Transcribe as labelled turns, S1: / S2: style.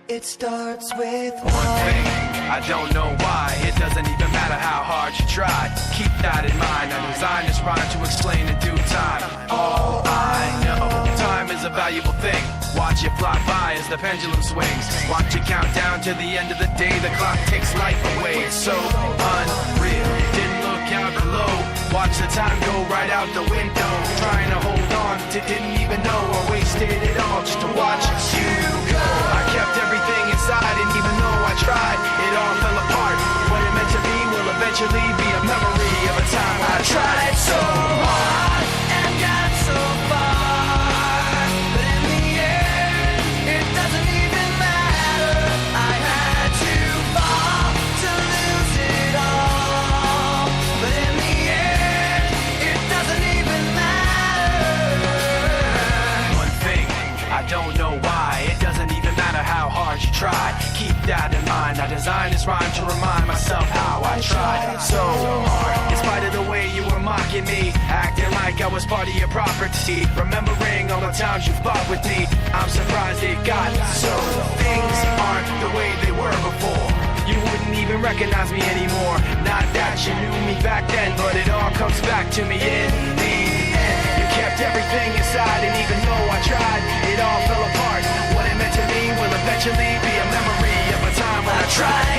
S1: It starts with
S2: one thing, I don't know why. It doesn't even matter how hard you try. Keep that in mind. I designed this rhyme to explain in due time. All I know, time is a valuable thing. Watch it fly by as the pendulum swings. Watch it count down to the end of the day. The clock takes life away. It's so unreal. Didn't look out below. Watch the time go right out the window. Trying to hold on to didn't even know I wasted it all just to watch you go. I kept everything inside, and even though I tried, it all fell apart. What it meant to be will eventually be a memory of a time I tried so hard and got so far. But in the end, it doesn't even matter. I had to fall to lose it all. But in the end, it doesn't even matter. One thing, I don't know why. It doesn't even matter how hard you try. Keep that in mind. I designed this rhyme to remind myself how I tried so hard. In spite of the way you were mocking me, acting like I was part of your property, remembering all the times you fought with me, I'm surprised it got so. Things aren't the way they were before. You wouldn't even recognize me anymore. Not that you knew me back then, but it all comes back to me in the end. You kept everything inside, and even though I tried, it all fell apart. What it meant to me will eventually be a memory of a time when I tried